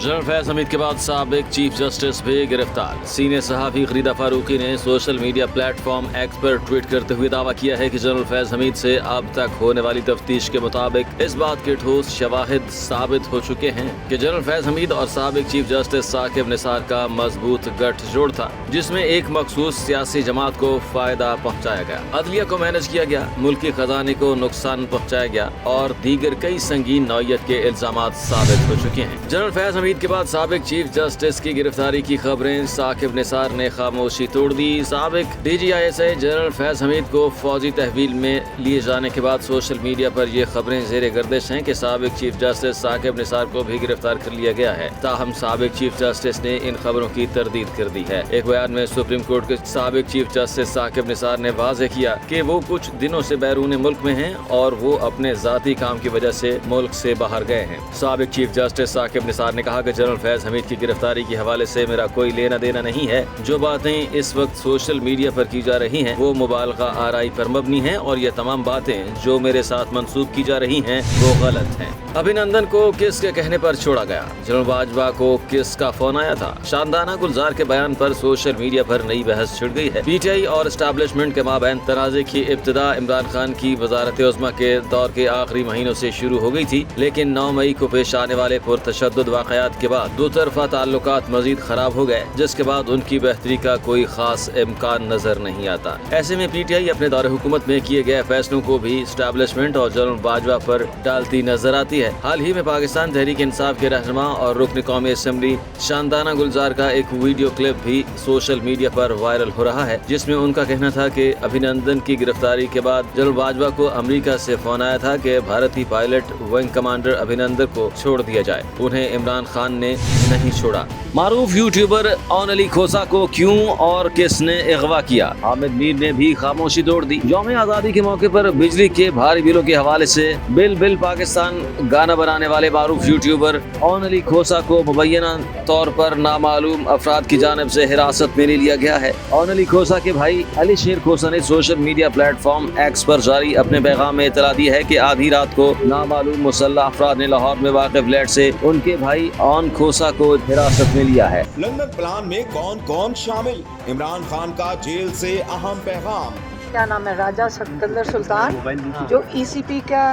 General Faiz Hamid के बाद साबिक चीफ जस्टिस भी गिरफ्तार। सीनियर सहाफ़ी खलीदा फारूकी ने सोशल मीडिया प्लेटफॉर्म एक्स पर ट्वीट करते हुए दावा किया है कि जनरल फैज हमीद से अब तक होने वाली तफ्तीश के मुताबिक इस बात के ठोस शवाहिद साबित हो चुके हैं कि जनरल फैज हमीद और साबिक चीफ जस्टिस साकिब निसार का मजबूत गठजोड़ था, जिसमें एक मखसूस सियासी जमात को फायदा पहुँचाया गया, अदलिया को मैनेज किया गया, मुल्की खजाने को नुकसान पहुँचाया गया और दीगर कई संगीन नौयत के इल्जामात साबित हो चुके हैं। जनरल फैज हमीद के बाद साबिक चीफ जस्टिस की गिरफ्तारी की खबरें साकिब निसार ने खामोशी तोड़ दी। साबिक DGISI जनरल फैज हमीद को फौजी तहवील में लिए जाने के बाद सोशल मीडिया पर ये खबरें ज़ेरे गर्दिश हैं कि साबिक चीफ जस्टिस साकिब निसार को भी गिरफ्तार कर लिया गया है। ताहम साबिक चीफ जस्टिस ने इन खबरों की तरदीद कर दी है। एक बयान में सुप्रीम कोर्ट के साबिक चीफ जस्टिस साकिब निसार ने वाज़ेह किया कि वो कुछ दिनों से बैरून मुल्क में हैं और वो अपने ज़ाती काम की वजह से मुल्क से बाहर गए हैं। साबिक चीफ जस्टिस साकिब निसार ने कहा कि जनरल फैज हमीद की गिरफ्तारी के हवाले से मेरा कोई लेना देना नहीं है। जो बातें इस वक्त सोशल मीडिया पर की जा रही हैं वो मुबालगा आराई पर मबनी हैं और ये तमाम बातें जो मेरे साथ मंसूब की जा रही हैं वो गलत हैं। अभिनंदन को किस के कहने पर छोड़ा गया? जनरल बाजवा को किस का फोन आया था? शानदाना गुलजार के बयान पर सोशल मीडिया पर नई बहस छिड़ गई है। PTI और एस्टैब्लिशमेंट के माबैन तनाज़े की इब्तिदा इमरान खान की वज़ारत उज़्मा के दौर के आखिरी महीनों से शुरू हो गई थी, लेकिन 9 मई को पेश आने वाले पुरतशद्दुद वाक़यात के बाद दो तरफ़ा ताल्लुकात मज़ीद ख़राब हो गए, जिसके बाद उनकी बेहतरी का कोई ख़ास इम्कान नज़र नहीं आता। ऐसे में PTI अपने दौरे हुकूमत में किए गए फैसलों को भी एस्टैब्लिशमेंट और जनरल बाजवा पर डालती नजर आती है। हाल ही में पाकिस्तान तहरीक इंसाफ के रहनुमा और रुकन कौमी असम्बली शानदाना गुलजार का एक वीडियो क्लिप भी सोशल मीडिया पर वायरल हो रहा है, जिसमें उनका कहना था कि अभिनंदन की गिरफ्तारी के बाद जनरल बाजवा को अमेरिका से फोन आया था कि भारतीय पायलट विंग कमांडर अभिनंदन को छोड़ दिया जाए। उन्हें इमरान खान ने नहीं छोड़ा। मारूफ यूट्यूबर ओन अली खोसा को क्यों और किसने अगवा किया? हामिद मीर ने भी खामोशी तोड़ दी। यौम आज़ादी के मौके पर बिजली के भारी बिलों के हवाले से बिल पाकिस्तान गाना बनाने वाले मारूफ यूट्यूबर ओन अली खोसा को मुबैना तौर पर नामालूम अफराद की जानिब से हिरासत में ले लिया गया है। ओन अली खोसा के भाई अली शेर खोसा ने सोशल मीडिया प्लेटफॉर्म एक्स पर जारी अपने पैगाम में इतला दी है कि आधी रात को नामालूम मुसल्लह अफराद ने लाहौर में वाक़िफ फ्लैट से उनके भाई ओन खोसा को हिरासत में लिया है। लंदन प्लान में कौन कौन शामिल? इमरान खान का जेल से अहम पैगाम। क्या नाम है? राजा सिकंदर सुल्तान जो ECP का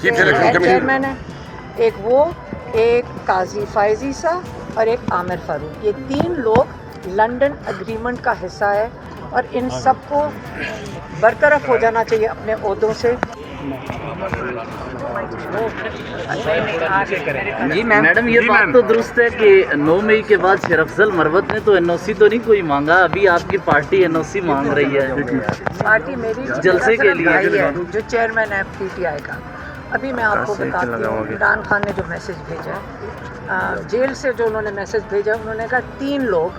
चेयरमैन है, एक वो, एक काजी फायजी सा और एक आमिर फारूक। ये 3 लोग लंदन एग्रीमेंट का हिस्सा है और इन सबको बरतरफ हो जाना चाहिए अपने ओहदों से। जी मैडम, ये बात तो दुरुस्त है कि 9 मई के बाद शेर अफजल मरवत ने तो NOC तो नहीं कोई मांगा, अभी आपकी पार्टी NOC मांग रही है। पार्टी मेरी जलसे के लिए है, जो चेयरमैन है PTI का। अभी मैं आपको बताती हूँ इमरान खान ने जो मैसेज भेजा है, जेल से जो उन्होंने मैसेज भेजा, उन्होंने कहा 3 लोग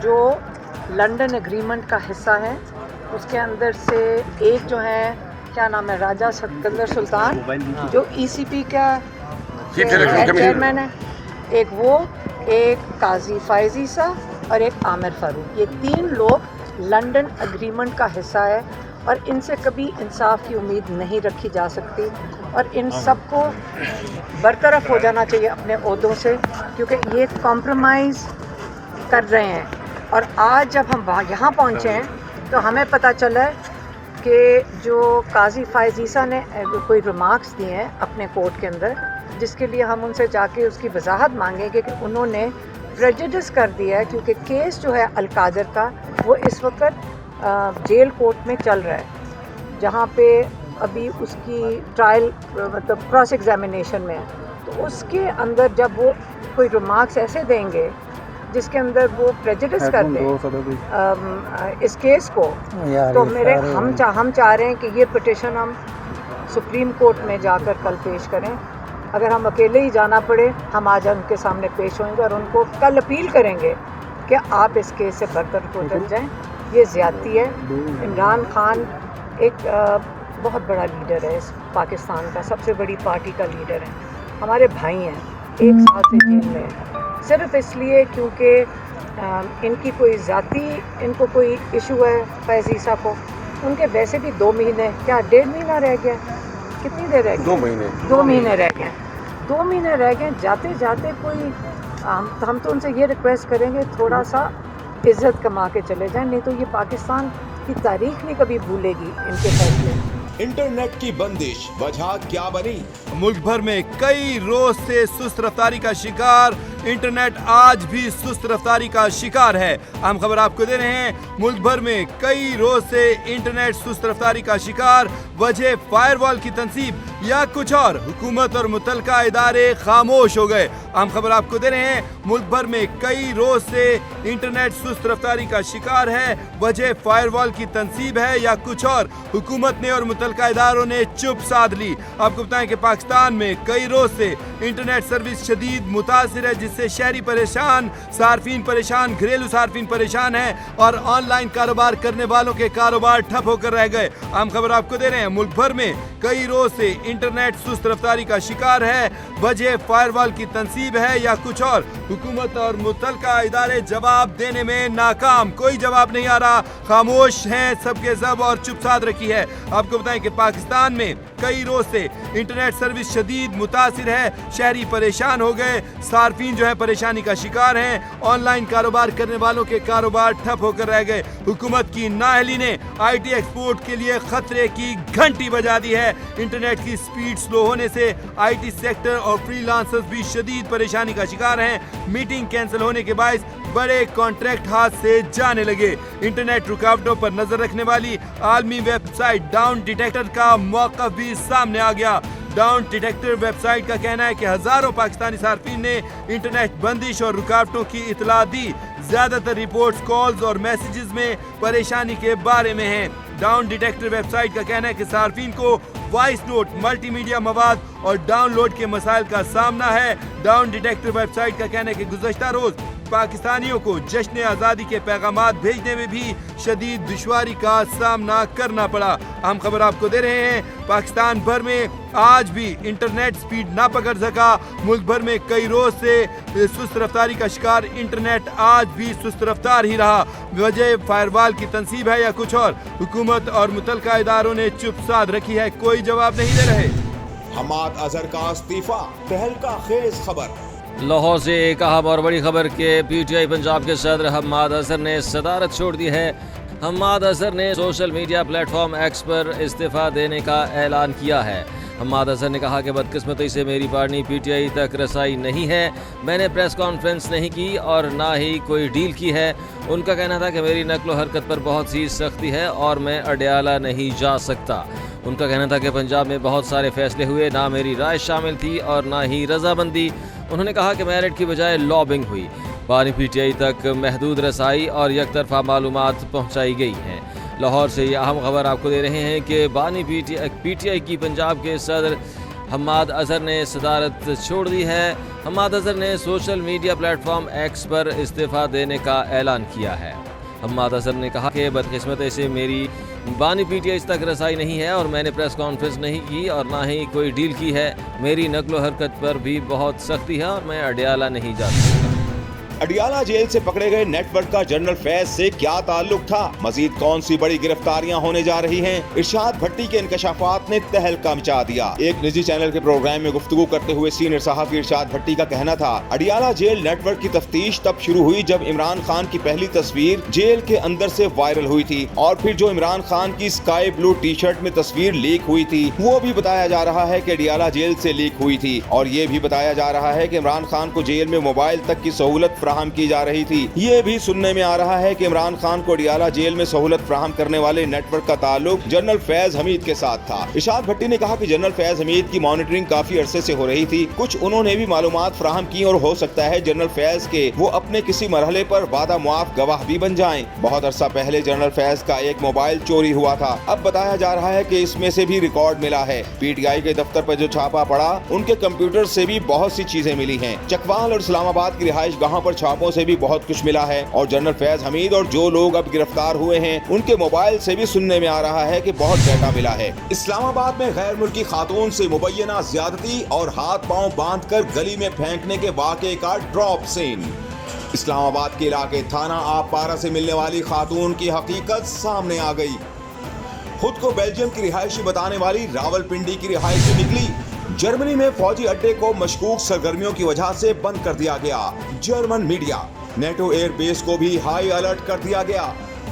जो लंदन एग्रीमेंट का हिस्सा है, उसके अंदर से एक जो है, क्या नाम है, राजा सिकंदर सुल्तान जो ECP का चेयरमैन है, एक वो, एक काजी फायजी सा और एक आमिर फारूक। ये 3 लोग लंदन एग्रीमेंट का हिस्सा है और इनसे कभी इंसाफ की उम्मीद नहीं रखी जा सकती और इन सबको बरतरफ हो जाना चाहिए अपने ओहदों से, क्योंकि ये कॉम्प्रोमाइज़ कर रहे हैं। और आज जब हम यहाँ पहुँचे हैं तो हमें पता चला है कि जो काजी फायजीसा ने कोई रिमार्क्स दिए हैं अपने कोर्ट के अंदर, जिसके लिए हम उनसे जाके उसकी वजाहत मांगेंगे कि उन्होंने प्रेजुडिस कर दिया है, क्योंकि केस जो है अल-कादर का वो इस वक्त जेल कोर्ट में चल रहा है, जहाँ पे अभी उसकी ट्रायल मतलब क्रॉस एग्जामिनेशन में है। तो उसके अंदर जब वो कोई रिमार्क्स ऐसे देंगे जिसके अंदर वो प्रेजुडिस कर दें इस केस को, तो हम चाह रहे हैं कि ये पिटिशन हम सुप्रीम कोर्ट में जाकर कल पेश करें। अगर हम अकेले ही जाना पड़े, हम आज उनके सामने पेश होंगे और उनको कल अपील करेंगे कि आप इस केस से बरतरफ हो जाएं। ये ज़्यादती है। इमरान खान एक बहुत बड़ा लीडर है, इस पाकिस्तान का सबसे बड़ी पार्टी का लीडर है, हमारे भाई हैं, 1 साल से जेल में है, सिर्फ इसलिए क्योंकि इनकी कोई ज़ाती इनको कोई इशू है फैज़ीसा को। उनके वैसे भी 2 महीने, क्या 1.5 महीना रह गया, कितनी देर रह गई? 2 महीने 2 महीने रह गए। 2 महीने रह गए, जाते जाते कोई हम तो उनसे ये रिक्वेस्ट करेंगे थोड़ा सा इज्जत कमा के चले जाएं, नहीं तो ये पाकिस्तान की तारीख नहीं कभी भूलेगी इनके फैसले। इंटरनेट की बंदिश वजह क्या बनी? मुल्क भर में कई रोज से सुस्त रफ्तारी का शिकार, इंटरनेट आज भी सुस्त रफ्तारी का शिकार है। हम खबर आपको दे रहे हैं, मुल्क भर में कई रोज से इंटरनेट सुस्त रफ्तारी का शिकार, वजह फायरवॉल की तनसीब या कुछ और, हुकूमत और मुतलका इदारे खामोश हो गए। हम खबर आपको दे रहे हैं, मुल्क भर में कई रोज से इंटरनेट सुस्त रफ्तारी का शिकार है, वजह फायरवॉल की तनसीब है या कुछ और, हुकूमत ने और मुतलका इदारों ने चुप साध ली। आपको बताएं कि पाकिस्तान में कई रोज से इंटरनेट सर्विस शदीद मुतासिर है, जिससे शहरी परेशान, सार्फिन परेशान, घरेलू सार्फिन परेशान हैं और ऑनलाइन कारोबार करने वालों के कारोबार ठप होकर रह गए। हम खबर आपको दे रहे हैं, मुल्क भर में कई रोज से इंटरनेट सुस्त रफ्तारी का शिकार है, वजह फायरवॉल की तनसीब है या कुछ और, हुकूमत और मुतलका इदारे जवाब देने में नाकाम, कोई जवाब नहीं आ रहा, खामोश हैं सबके सब और चुप साध रखी है। आपको बताएं कि पाकिस्तान में कई रोज से इंटरनेट सर्विस शदीद मुतासिर है, शहरी परेशान हो गए, सार्फिन जो है परेशानी का शिकार हैं, ऑनलाइन कारोबार करने वालों के कारोबार ठप होकर रह गए। हुकूमत की नाअहली ने IT एक्सपोर्ट के लिए खतरे की घंटी बजा दी है। इंटरनेट की स्पीड स्लो होने से IT सेक्टर और फ्रीलांसर्स भी शदीद परेशानी का शिकार हैं। मीटिंग कैंसिल होने के बायस बड़े कॉन्ट्रैक्ट हाथ से जाने लगे। इंटरनेट रुकावटों पर नजर रखने वाली आलमी वेबसाइट डाउन डिटेक्टर का मौक़िफ़ भी सामने आ गया। डाउन डिटेक्टर वेबसाइट का कहना है कि हजारों पाकिस्तानी सार्फिन ने इंटरनेट बंदिश और रुकावटों की इतला दी। ज्यादातर रिपोर्ट्स कॉल्स और मैसेजेस में परेशानी के बारे में हैं। डाउन डिटेक्टर वेबसाइट का कहना है कि सार्फिन को वॉइस नोट, मल्टीमीडिया मवाद और डाउनलोड के मसाइल का सामना है। डाउन डिटेक्टर वेबसाइट का कहना है कि गुज़श्ता रोज पाकिस्तानियों को जश्न आज़ादी के पैगामात भेजने में भी शदीद दुश्वारी का सामना करना पड़ा। हम खबर आपको दे रहे हैं, पाकिस्तान भर में आज भी इंटरनेट स्पीड ना पकड़ सका। मुल्क भर में कई रोज से सुस्त रफ्तारी का शिकार इंटरनेट आज भी सुस्त रफ्तार ही रहा, वजह फायरवॉल की तनसीब है या कुछ और, हुकूमत और मुतलका इदारों ने चुप साध रखी है, कोई जवाब नहीं दे रहे। हम्माद अजहर का इस्तीफा, तहलका खेज खबर। लाहौर से एक अहम और बड़ी खबर के PTI पंजाब के सदर हम्माद अजहर ने सदारत छोड़ दी है। हम्माद अजहर ने सोशल मीडिया प्लेटफॉर्म X पर इस्तीफा देने का ऐलान किया है। हम्माद अजहर ने कहा कि बदकिस्मती से मेरी पार्टी PTI तक रसाई नहीं है, मैंने प्रेस कॉन्फ्रेंस नहीं की और ना ही कोई डील की है। उनका कहना था कि मेरी नक्ल हरकत पर बहुत सी सख्ती है और मैं अडयाला नहीं जा सकता। उनका कहना था कि पंजाब में बहुत सारे फैसले हुए, ना मेरी राय शामिल थी और ना ही रजामंदी। उन्होंने कहा कि मेरिट की बजाय लॉबिंग हुई, पानी PTI तक महदूद रसाई और यकतरफा मालूमात पहुँचाई गई हैं। लाहौर से ये अहम खबर आपको दे रहे हैं कि बानी PTI की पंजाब के सदर हम्माद अजहर ने सदारत छोड़ दी है। हम्माद अजहर ने सोशल मीडिया प्लेटफॉर्म X पर इस्तीफ़ा देने का ऐलान किया है। हम्माद अजहर ने कहा कि बदकिस्मती से मेरी बानी PTI तक रसाई नहीं है और मैंने प्रेस कॉन्फ्रेंस नहीं की और ना ही कोई डील की है। मेरी नकलो हरकत पर भी बहुत सख्ती है और मैं अडयाला नहीं जा सकता। अडियाला जेल से पकड़े गए नेटवर्क का जनरल फैज से क्या ताल्लुक था? मजीद कौन सी बड़ी गिरफ्तारियां होने जा रही हैं? इरशाद भट्टी के इंकशाफात ने तहलका मचा दिया। एक निजी चैनल के प्रोग्राम में गुफ्तगू करते हुए सीनियर सहाफी इरशाद भट्टी का कहना था, अडियाला जेल नेटवर्क की तफ्तीश तब शुरू हुई जब इमरान खान की पहली तस्वीर जेल के अंदर से वायरल हुई थी और फिर जो इमरान खान की स्काई ब्लू टी शर्ट में तस्वीर लीक हुई थी वो भी बताया जा रहा है कि अडियाला जेल से लीक हुई थी। और ये भी बताया जा रहा है कि इमरान खान को जेल में मोबाइल तक की सहूलत फराहम की जा रही थी। ये भी सुनने में आ रहा है कि इमरान खान को अडियाला जेल में सहूलत फराहम करने वाले नेटवर्क का ताल्लुक जनरल फैज हमीद के साथ था। इरशाद भट्टी ने कहा कि जनरल फैज हमीद की मॉनिटरिंग काफी अरसे से हो रही थी, कुछ उन्होंने भी मालूमात फराहम की और हो सकता है जनरल फैज के वो अपने किसी मरहले पर वादा मुआफ गवाह भी बन जाएं। बहुत अरसा पहले जनरल फैज का एक मोबाइल चोरी हुआ था, अब बताया जा रहा है कि इसमें से भी रिकॉर्ड मिला है। PTI के दफ्तर पर जो छापा पड़ा उनके कंप्यूटर से भी बहुत सी चीजें मिली हैं। चकवाल और इस्लामाबाद की रिहाइश गाहों पर छापों से भी बहुत कुछ मिला है और जनरल फैज हमीद और जो लोग अब गिरफ्तार हुए हैं उनके मोबाइल से भी सुनने में आ रहा है कि बहुत डेटा मिला है। इस्लामाबाद में गैर मुल्की खातून से मुबैना ज्यादती और हाथ पांव बांधकर गली में फेंकने के वाक़े का ड्रॉप सीन। इस्लामाबाद के इलाके थाना आपपारा से मिलने वाली खातून की हकीकत सामने आ गई। खुद को बेल्जियम की रिहायशी बताने वाली रावलपिंडी की रिहायशी निकली। जर्मनी में फौजी अड्डे को मशकूक सरगर्मियों की वजह से बंद कर दिया गया। जर्मन मीडिया, नेटो एयरबेस को भी हाई अलर्ट कर दिया गया।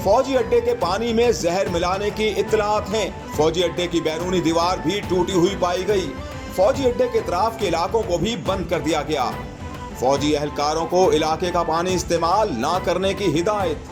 फौजी अड्डे के पानी में जहर मिलाने की इत्तलात हैं। फौजी अड्डे की बैरूनी दीवार भी टूटी हुई पाई गई। फौजी अड्डे के इतराफ के इलाकों को भी बंद कर दिया गया। फौजी एहलकारों को इलाके का पानी इस्तेमाल ना करने की हिदायत।